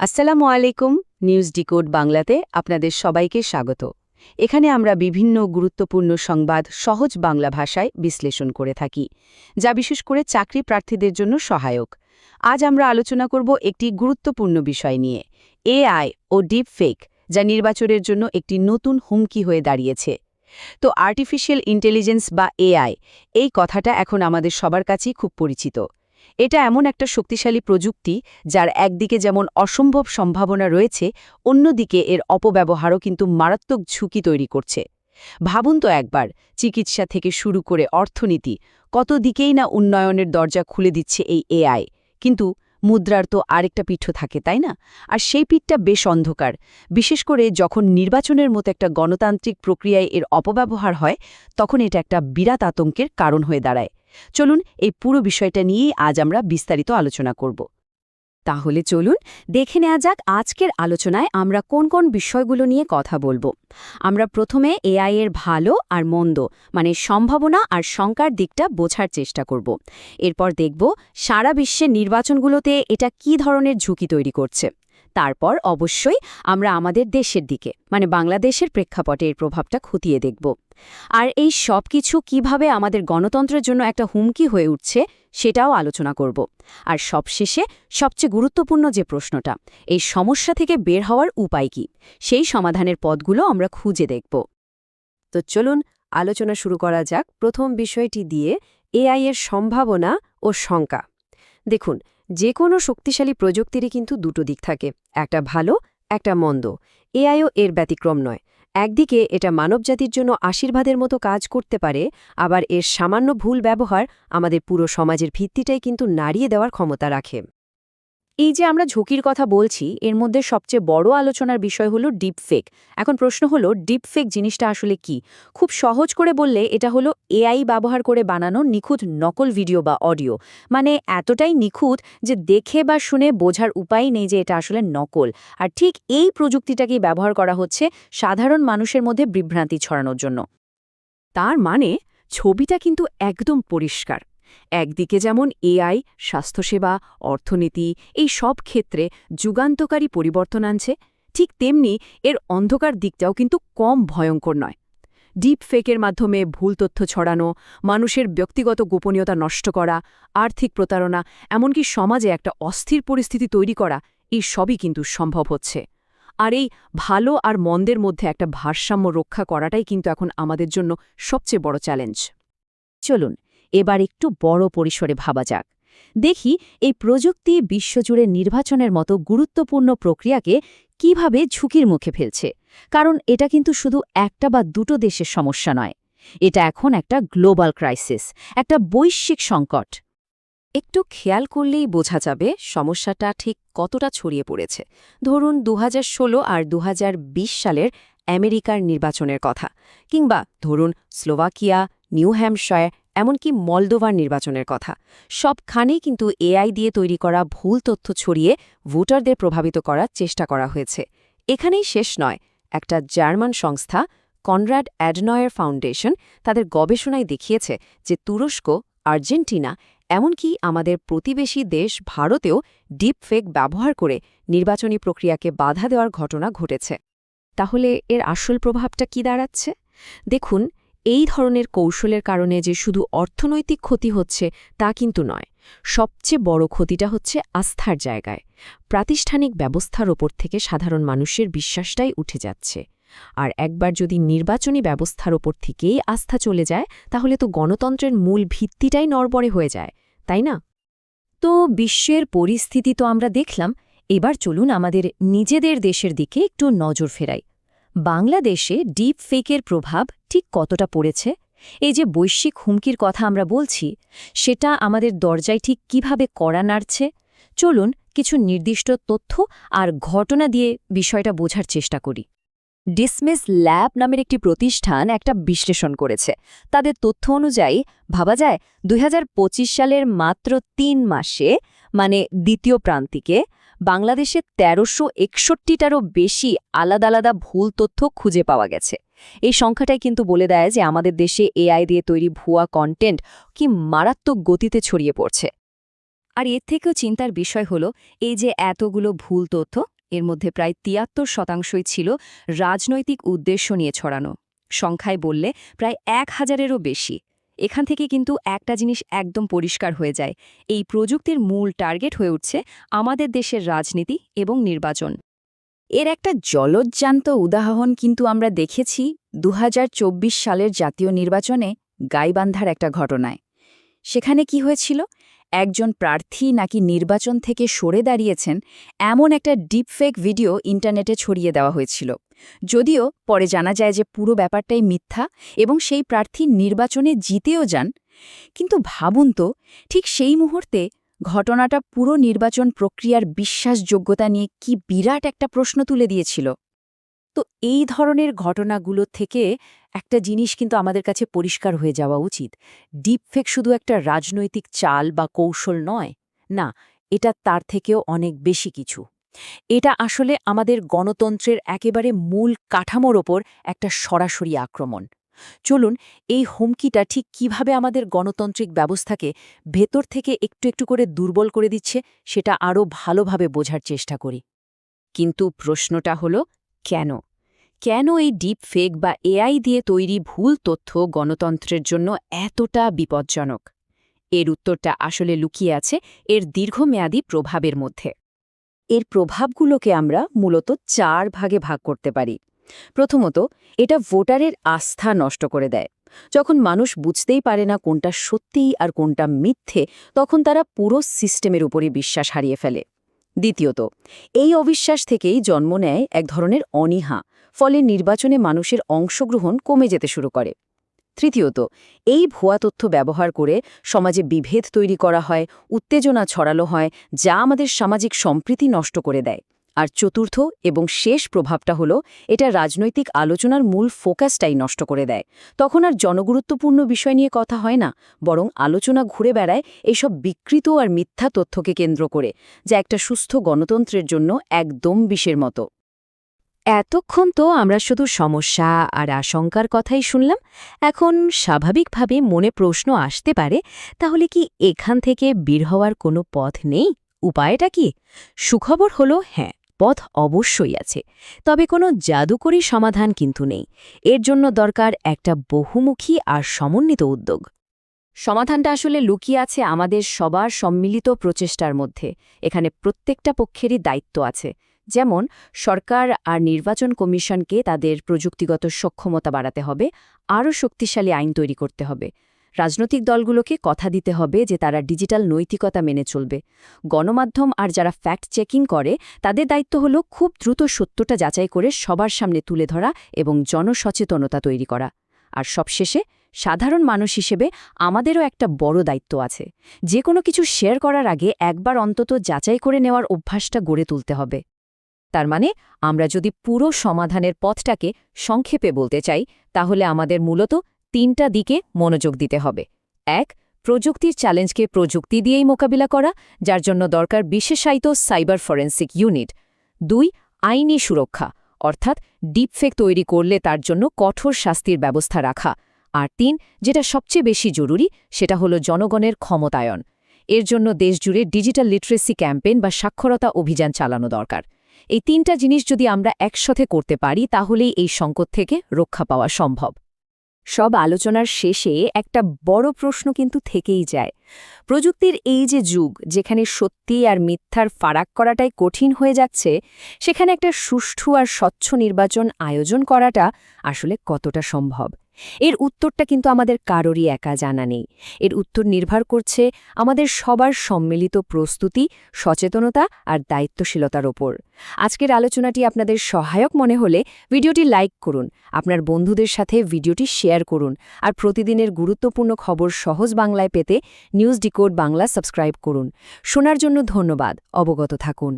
আসসালামু আলাইকুম। News decode বাংলাতে আপনাদের সবাইকে স্বাগত। এখানে আমরা বিভিন্ন গুরুত্বপূর্ণ সংবাদ সহজ বাংলা ভাষায় বিশ্লেষণ করে থাকি, যা বিশেষ করে চাকরি প্রার্থীদের জন্য সহায়ক। আজ আমরা আলোচনা করব একটি গুরুত্বপূর্ণ বিষয় নিয়ে, এআই ও ডিপ ফেক, যা নির্বাচনের জন্য একটি নতুন হুমকি হয়ে দাঁড়িয়েছে। তো আর্টিফিশিয়াল ইন্টেলিজেন্স বা এআই, এই কথাটা এখন আমাদের সবার কাছেই খুব পরিচিত। এটা এমন একটা শক্তিশালী প্রযুক্তি যার একদিকে যেমন অসম্ভব সম্ভাবনা রয়েছে, অন্যদিকে এর অপব্যবহারও কিন্তু মারাত্মক ঝুঁকি তৈরি করছে। ভাবুন তো একবার, চিকিৎসা থেকে শুরু করে অর্থনীতি, কত দিকেই না উন্নয়নের দরজা খুলে দিচ্ছে এই এআই। কিন্তু মুদ্রার তো আরেকটা পিঠ থাকে, তাই না? আর সেই পিঠটা বেশ অন্ধকার, বিশেষ করে যখন নির্বাচনের মতো একটা গণতান্ত্রিক প্রক্রিয়ায় এর অপব্যবহার হয়, তখন এটা একটা বিরাট আতঙ্কের কারণ হয়ে দাঁড়ায়। চলুন এই পুরো বিষয়টা নিয়েই আজ আমরা বিস্তারিত আলোচনা করব। তাহলে চলুন দেখে নেওয়া যাক আজকের আলোচনায় আমরা কোন কোন বিষয়গুলো নিয়ে কথা বলবো। আমরা প্রথমে এআই এর ভালো আর মন্দ, মানে সম্ভাবনা আর শঙ্কার দিকটা বোঝার চেষ্টা করব। এরপর দেখব সারা বিশ্বের নির্বাচনগুলোতে এটা কী ধরনের ঝুঁকি তৈরি করছে। তারপর অবশ্যই আমরা আমাদের দেশের দিকে, মানে বাংলাদেশের প্রেক্ষাপটে এর প্রভাবটা খতিয়ে দেখব। আর এই সব কিছু কীভাবে আমাদের গণতন্ত্রের জন্য একটা হুমকি হয়ে উঠছে সেটাও আলোচনা করব। আর সবশেষে সবচেয়ে গুরুত্বপূর্ণ যে প্রশ্নটা, এই সমস্যা থেকে বের হওয়ার উপায় কী, সেই সমাধানের পথগুলো আমরা খুঁজে দেখব। তো চলুন আলোচনা শুরু করা যাক প্রথম বিষয়টি দিয়ে, এআই এর সম্ভাবনা ও শঙ্কা। দেখুন, যে কোনো শক্তিশালী প্রযুক্তিরই কিন্তু দুটো দিক থাকে, একটা ভালো, একটা মন্দ। এআইও এর ব্যতিক্রম নয়। একদিকে এটা মানবজাতির জন্য আশীর্বাদের মতো কাজ করতে পারে, আবার এর সামান্য ভুল ব্যবহার আমাদের পুরো সমাজের ভিত্তিটাই কিন্তু নাড়িয়ে দেওয়ার ক্ষমতা রাখে। এই যে আমরা ঝুঁকির কথা বলছি, এর মধ্যে সবচেয়ে বড় আলোচনার বিষয় হলো ডিপ ফেক। এখন প্রশ্ন হলো, ডিপ ফেক জিনিসটা আসলে কি? খুব সহজ করে বললে এটা হলো এআই ব্যবহার করে বানানো নিখুঁত নকল ভিডিও বা অডিও। মানে এতটাই নিখুঁত যে দেখে বা শুনে বোঝার উপায় নেই যে এটা আসলে নকল। আর ঠিক এই প্রযুক্তিটাকেই ব্যবহার করা হচ্ছে সাধারণ মানুষের মধ্যে বিভ্রান্তি ছড়ানোর জন্য। তার মানে ছবিটা কিন্তু একদম পরিষ্কার। একদিকে যেমন এআই স্বাস্থ্যসেবা, অর্থনীতি, এই সব ক্ষেত্রে যুগান্তকারী পরিবর্তন আনছে, ঠিক তেমনি এর অন্ধকার দিকটাও কিন্তু কম ভয়ঙ্কর নয়। ডিপ ফেকের মাধ্যমে ভুল তথ্য ছড়ানো, মানুষের ব্যক্তিগত গোপনীয়তা নষ্ট করা, আর্থিক প্রতারণা, এমনকি সমাজে একটা অস্থির পরিস্থিতি তৈরি করা, এই সবই কিন্তু সম্ভব হচ্ছে। আর এই ভালো আর মন্দের মধ্যে একটা ভারসাম্য রক্ষা করাটাই কিন্তু এখন আমাদের জন্য সবচেয়ে বড় চ্যালেঞ্জ। চলুন এবার একটু বড় পরিসরে ভাবা যাক। দেখি এই প্রযুক্তি বিশ্বজুড়ে নির্বাচনের মতো গুরুত্বপূর্ণ প্রক্রিয়াকে কিভাবে ঝুঁকির মুখে ফেলছে। কারণ এটা কিন্তু শুধু একটা বা দুটো দেশের সমস্যা নয়, এটা এখন একটা গ্লোবাল ক্রাইসিস, একটা বৈশ্বিক সংকট। একটু খেয়াল করলেই বোঝা যাবে সমস্যাটা ঠিক কতটা ছড়িয়ে পড়েছে। ধরুন ২০১৬ আর ২০২০ সালের আমেরিকার নির্বাচনের কথা, কিংবা ধরুন স্লোভাকিয়া, নিউ হ্যাম্পশায়ার, এমনকি মলদোভার নির্বাচনের কথা। সবখানেই কিন্তু এআই দিয়ে তৈরি করা ভুল তথ্য ছড়িয়ে ভোটারদের প্রভাবিত করার চেষ্টা করা হয়েছে। এখানেই শেষ নয়, একটা জার্মান সংস্থা কনরাড অ্যাডনয়ের ফাউন্ডেশন তাদের গবেষণায় দেখিয়েছে যে তুরস্ক, আর্জেন্টিনা, এমনকি আমাদের প্রতিবেশী দেশ ভারতেও ডিপ ফেক ব্যবহার করে নির্বাচনী প্রক্রিয়াকে বাধা দেওয়ার ঘটনা ঘটেছে। তাহলে এর আসল প্রভাবটা কি দাঁড়াচ্ছে? দেখুন, এই ধরনের কৌশলের কারণে যে শুধু অর্থনৈতিক ক্ষতি হচ্ছে তা কিন্তু নয়। সবচেয়ে বড় ক্ষতিটা হচ্ছে আস্থার জায়গায়। প্রাতিষ্ঠানিক ব্যবস্থার ওপর থেকে সাধারণ মানুষের বিশ্বাসটাই উঠে যাচ্ছে। আর একবার যদি নির্বাচনী ব্যবস্থার ওপর থেকেই আস্থা চলে যায়, তাহলে তো গণতন্ত্রের মূল ভিত্তিটাই নড়বড়ে হয়ে যায়, তাই না? তো বিশ্বের পরিস্থিতি তো আমরা দেখলাম, এবার চলুন আমাদের নিজেদের দেশের দিকে একটু নজর ফেরাই। বাংলাদেশে ডিপ ফেকের প্রভাব ঠিক কতটা পড়েছে? এই যে বৈশ্বিক হুমকির কথা আমরা বলছি, সেটা আমাদের দরজায় ঠিক কিভাবে কড়া নাড়ছে? চলুন কিছু নির্দিষ্ট তথ্য আর ঘটনা দিয়ে বিষয়টা বোঝার চেষ্টা করি। ডিসমিস ল্যাব নামের একটি প্রতিষ্ঠান একটা বিশ্লেষণ করেছে। তাদের তথ্য অনুযায়ী ভাবা যায় ২০২৫ সালের মাত্র ৩ মাসে, মানে দ্বিতীয় প্রান্তিকে, বাংলাদেশে ১৩৬১টারও বেশি আলাদা আলাদা ভুল তথ্য খুঁজে পাওয়া গেছে। এই সংখ্যাটাই কিন্তু বলে দেয় যে আমাদের দেশে এআই দিয়ে তৈরি ভুয়া কন্টেন্ট কি মারাত্মক গতিতে ছড়িয়ে পড়ছে। আর এর থেকেও চিন্তার বিষয় হলো এই যে এতগুলো ভুল তথ্য, এর মধ্যে প্রায় ৭৩% ছিল রাজনৈতিক উদ্দেশ্য নিয়ে ছড়ানো। সংখ্যায় বললে প্রায় ১,০০০-এরও বেশি। এখান থেকে কিন্তু একটা জিনিস একদম পরিষ্কার হয়ে যায়, এই প্রযুক্তির মূল টার্গেট হয়ে উঠছে আমাদের দেশের রাজনীতি এবং নির্বাচন। এর একটা জলজ্জান্ত উদাহরণ কিন্তু আমরা দেখেছি ২০২৪ সালের জাতীয় নির্বাচনে গাইবান্ধার একটা ঘটনায়। সেখানে কি হয়েছিল, একজন প্রার্থী নাকি নির্বাচন থেকে সরে দাঁড়িয়েছেন এমন একটা ডিপফেক ভিডিও ইন্টারনেটে ছড়িয়ে দেওয়া হয়েছিল। যদিও পরে জানা যায় যে পুরো ব্যাপারটাই মিথ্যা এবং সেই প্রার্থী নির্বাচনে জিতেও যান। কিন্তু ভাবুন তো, ঠিক সেই মুহূর্তে ঘটনাটা পুরো নির্বাচন প্রক্রিয়ার বিশ্বাসযোগ্যতা নিয়ে কি বিরাট একটা প্রশ্ন তুলে দিয়েছিল। তো এই ধরনের ঘটনাগুলো থেকে একটা জিনিস কিন্তু আমাদের কাছে পরিষ্কার হয়ে যাওয়া উচিত। ডিপফেক শুধু একটা রাজনৈতিক চাল বা কৌশল নয়, না, এটা তার থেকেও অনেক বেশি কিছু। এটা আসলে আমাদের গণতন্ত্রের একেবারে মূল কাঠামোর ওপর একটা সরাসরি আক্রমণ। চলুন এই হুমকিটা ঠিক কিভাবে আমাদের গণতান্ত্রিক ব্যবস্থাকে ভেতর থেকে একটু একটু করে দুর্বল করে দিচ্ছে সেটা আরও ভালোভাবে বোঝার চেষ্টা করি। কিন্তু প্রশ্নটা হলো কেন? কেন এই ডিপ ফেক বা এআই দিয়ে তৈরি ভুল তথ্য গণতন্ত্রের জন্য এতটা বিপজ্জনক? এর উত্তরটা আসলে লুকিয়ে আছে এর দীর্ঘমেয়াদী প্রভাবের মধ্যে। এর প্রভাবগুলোকে আমরা মূলত ৪ ভাগে ভাগ করতে পারি। প্রথমত, এটা ভোটারের আস্থা নষ্ট করে দেয়। যখন মানুষ বুঝতেই পারে না কোনটা সত্যি আর কোনটা মিথ্যে, তখন তারা পুরো সিস্টেমের উপরই বিশ্বাস হারিয়ে ফেলে। দ্বিতীয়ত, এই অবিশ্বাস থেকেই জন্ম নেয় এক ধরনের অনীহা, ফলে নির্বাচনে মানুষের অংশগ্রহণ কমে যেতে শুরু করে। তৃতীয়ত, এই ভুয়া তথ্য ব্যবহার করে সমাজে বিভেদ তৈরি করা হয়, উত্তেজনা ছড়ানো হয়, যা আমাদের সামাজিক সম্প্রীতি নষ্ট করে দেয়। আর চতুর্থ এবং শেষ প্রভাবটা হলো এটা রাজনৈতিক আলোচনার মূল ফোকাসটাই নষ্ট করে দেয়। তখন আর জনগুরুত্বপূর্ণ বিষয় নিয়ে কথা হয় না, বরং আলোচনা ঘুরে বেড়ায় এইসব বিকৃত আর মিথ্যা তথ্যকে কেন্দ্র করে, যা একটা সুস্থ গণতন্ত্রের জন্য একদম বিষের মতো। এতক্ষণ তো আমরা শুধু সমস্যা আর আশঙ্কার কথাই শুনলাম। এখন স্বাভাবিকভাবে মনে প্রশ্ন আসতে পারে, তাহলে কি এখান থেকে বের হওয়ার কোনো পথ নেই? উপায়টা কি? সুখবর হলো হ্যাঁ, পথ অবশ্যই আছে। তবে কোনো জাদুকরী সমাধান কিন্তু নেই। এর জন্য দরকার একটা বহুমুখী আর সমন্বিত উদ্যোগ। সমাধানটা আসলে লুকিয়ে আছে আমাদের সবার সম্মিলিত প্রচেষ্টার মধ্যে। এখানে প্রত্যেকটা পক্ষেরই দায়িত্ব আছে। যেমন সরকার আর নির্বাচন কমিশনকে তাদের প্রযুক্তিগত সক্ষমতা বাড়াতে হবে, আরও শক্তিশালী আইন তৈরি করতে হবে। রাজনৈতিক দলগুলোকে কথা দিতে হবে যে তারা ডিজিটাল নৈতিকতা মেনে চলবে। গণমাধ্যম আর যারা ফ্যাক্ট চেকিং করে তাদের দায়িত্ব হলো খুব দ্রুত সত্যটা যাচাই করে সবার সামনে তুলে ধরা এবং জনসচেতনতা তৈরি করা। আর সবশেষে সাধারণ মানুষ হিসেবে আমাদেরও একটা বড় দায়িত্ব আছে। যে কোনো কিছু শেয়ার করার আগে একবার অন্তত যাচাই করে নেওয়ার অভ্যাসটা গড়ে তুলতে হবে। তার মানে আমরা যদি পুরো সমাধানের পথটাকে সংক্ষেপে বলতে চাই, তাহলে আমাদের মূলত ৩টা দিকে মনোযোগ দিতে হবে। ১. প্রযুক্তির চ্যালেঞ্জকে প্রযুক্তি দিয়েই মোকাবিলা করা, যার জন্য দরকার বিশেষায়িত সাইবার ফরেন্সিক ইউনিট। ২. আইনি সুরক্ষা, অর্থাৎ ডিপফেক তৈরি করলে তার জন্য কঠোর শাস্তির ব্যবস্থা রাখা। আর ৩. যেটা সবচেয়ে বেশি জরুরি, সেটা হলো জনগণের ক্ষমতায়ন। এর জন্য দেশজুড়ে ডিজিটাল লিটারেসি ক্যাম্পেইন বা সাক্ষরতা অভিযান চালানো দরকার। এই ৩টা জিনিস যদি আমরা একসাথে করতে পারি, তাহলেই এই সংকট থেকে রক্ষা পাওয়া সম্ভব। সব আলোচনার শেষে একটা বড় প্রশ্ন কিন্তু থেকেই যায়। প্রযুক্তির এই যে যুগ, যেখানে সত্যি আর মিথ্যার ফারাক করাটাই কঠিন হয়ে যাচ্ছে, সেখানে একটা সুষ্ঠু আর স্বচ্ছ নির্বাচন আয়োজন করাটা আসলে কতটা সম্ভব? এর উত্তরটা কিন্তু আমাদের কারোরই একা জানা নেই। এর উত্তর নির্ভর করছে আমাদের সবার সম্মিলিত প্রস্তুতি, সচেতনতা আর দায়িত্বশীলতার ওপর। আজকের আলোচনাটি আপনাদের সহায়ক মনে হলে ভিডিওটি লাইক করুন, আপনার বন্ধুদের সাথে ভিডিওটি শেয়ার করুন, আর প্রতিদিনের গুরুত্বপূর্ণ খবর সহজ বাংলায় পেতে নিউজ ডিকোড বাংলা সাবস্ক্রাইব করুন। শোনার জন্য ধন্যবাদ। অবগত থাকুন।